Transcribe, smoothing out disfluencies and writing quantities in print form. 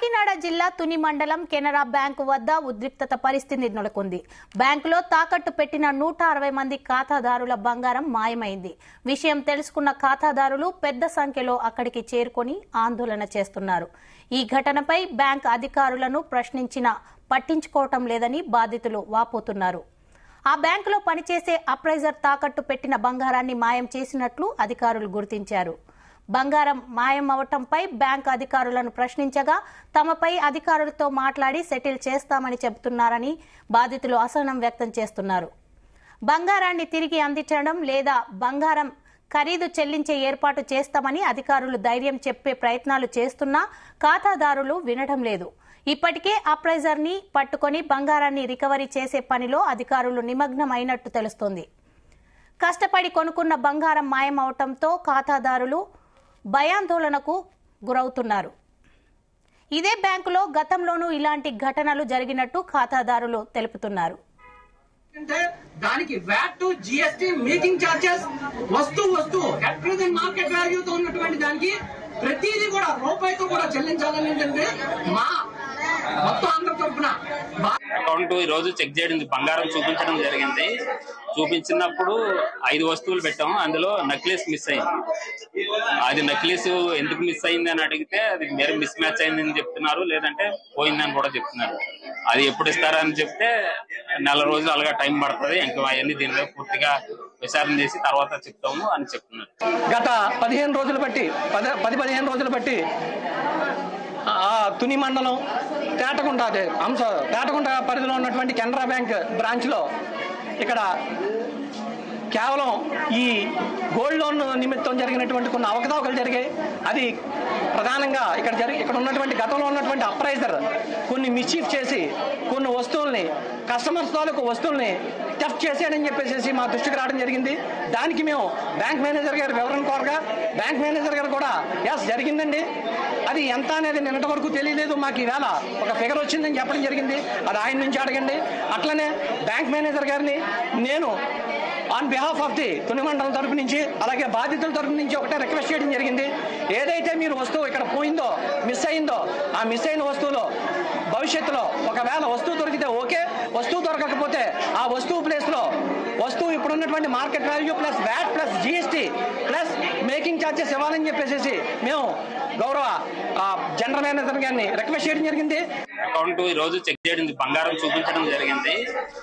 కాకినాడ జిల్లా తుని మండలం కెనరా బ్యాంకు వద్ద ఉద్రిక్తత పరిస్థితి నెలకొంది. బ్యాంకులో తాకట్టు పెట్టిన 160 మంది ఖాతాదారుల బంగారం మాయమైంది. విషయం తెలుసుకున్న ఖాతాదారులు పెద్ద సంఖ్యలో అక్కడికి చేరుకొని ఆందోళన చేస్తున్నారు. ఈ ఘటనపై బ్యాంక్ అధికారులను ప్రశ్నించినా పట్టించుకోవటం లేదని బాధితులు వాపోతున్నారు. ఆ బ్యాంకులో పనిచేసే అప్రైజర్ తాకట్టు పెట్టిన బంగారాన్ని మాయం చేసినట్లు అధికారులు గుర్తించారు. బంగారం మాయమవటంపై బ్యాంక్ అధికారులను ప్రశ్నించగా తమపై అధికారులతో మాట్లాడి సెటిల్ చేస్తామని చెబుతున్నారని బాధితులు అసహనం వ్యక్తం చేస్తున్నారు. బంగారాన్ని తిరిగి అందించడం లేదా బంగారం ఖరీదు చెల్లించే ఏర్పాటు చేస్తామని అధికారులు ధైర్యం చెప్పే ప్రయత్నాలు చేస్తున్నా ఖాతాదారులు వినడం లేదు. ఇప్పటికే అప్రైజర్ ని పట్టుకొని బంగారాన్ని రికవరీ చేసే పనిలో అధికారులు నిమగ్నమైనట్టు తెలుస్తోంది. కష్టపడి కొనుక్కున్న బంగారం మాయమవటంతో ఖాతాదారులు భయాందోళనకు గురవుతున్నారు. ఇదే బ్యాంకులో గతంలోనూ ఇలాంటి ఘటనలు జరిగినట్టు ఖాతాదారులు తెలుపుతున్నారు. దానికి వ్యాట్, జిఎస్టీ, మేకింగ్ చార్జెస్, వస్తు అట్ ప్రెజెంట్ మార్కెట్ వాల్యూతో ఉన్నటువంటి దానికి ప్రతిదీ కూడా రూపాయితో కూడా చెల్లించాలని ఏంటంటే మా మొత్తం అందరి తరఫున అకౌంట్ ఈ రోజు చెక్ చేయడం, బంగారం చూపించడం జరిగింది. చూపించినప్పుడు 5 వస్తువులు పెట్టాము. అందులో నక్లెస్ మిస్ అయింది. అది నక్లెస్ ఎందుకు మిస్ అయింది అని అడిగితే అది వేరే మిస్ మ్యాచ్ అయిందని చెప్తున్నారు, లేదంటే పోయిందని కూడా చెప్తున్నారు. అది ఎప్పుడు ఇస్తారని చెప్తే 4 రోజులు అలాగా టైం పడుతుంది, ఇంకా అవన్నీ దీని మీద పూర్తిగా విచారణ చేసి తర్వాత చెప్తాము అని చెప్తున్నారు. గత 15 రోజులు బట్టి 10-15 రోజులు బట్టి తుని మండలం తేటగుంట పరిధిలో ఉన్నటువంటి కెనరా బ్యాంక్ బ్రాంచ్ లో ఇక్కడ కేవలం ఈ గోల్డ్ లోన్ నిమిత్తం జరిగినటువంటి కొన్ని అవకతవకలు జరిగాయి. అది ప్రధానంగా ఇక్కడ ఉన్నటువంటి గతంలో ఉన్నటువంటి అప్రైజర్ కొన్ని మిస్చీఫ్ చేసి కొన్ని వస్తువుల్ని, కస్టమర్స్ తాలూకు వస్తువుల్ని టెఫ్ట్ చేసాడని చెప్పేసి మా దృష్టికి రావడం జరిగింది. దానికి మేము బ్యాంక్ మేనేజర్ గారి వివరణ కోరగా బ్యాంక్ మేనేజర్ గారు కూడా ఎస్ జరిగిందండి, అది ఎంత అనేది నిన్నటి వరకు తెలియలేదు, మాకు ఈవేళ ఒక ఫిగర్ వచ్చిందని చెప్పడం జరిగింది. అది ఆయన నుంచి అడగండి. అట్లనే బ్యాంక్ మేనేజర్ గారిని నేను on behalf of the Tuni మండలం తరపు నుంచి అలాగే బాధితుల తరపు నుంచి ఒకటే రిక్వెస్ట్ చేయడం జరిగింది. ఏదైతే మీరు వస్తువు ఇక్కడ పోయిందో, మిస్ అయిందో, ఆ మిస్ అయిన వస్తువులో భవిష్యత్తులో ఒకవేళ వస్తువు దొరికితే ఓకే, వస్తువు దొరకకపోతే ఆ వస్తువు ప్లేస్ లో వస్తువు ఇప్పుడున్నటువంటి market value plus VAT plus GST plus making charges ఇవ్వాలని చెప్పేసి మేము గౌరవ జనరల్ మేనేజర్ గారిని రిక్వెస్ట్ చేయడం జరిగింది. అకౌంట్ ఈ రోజు చెక్ చేయడం, బంగారం చూపించడం జరిగింది.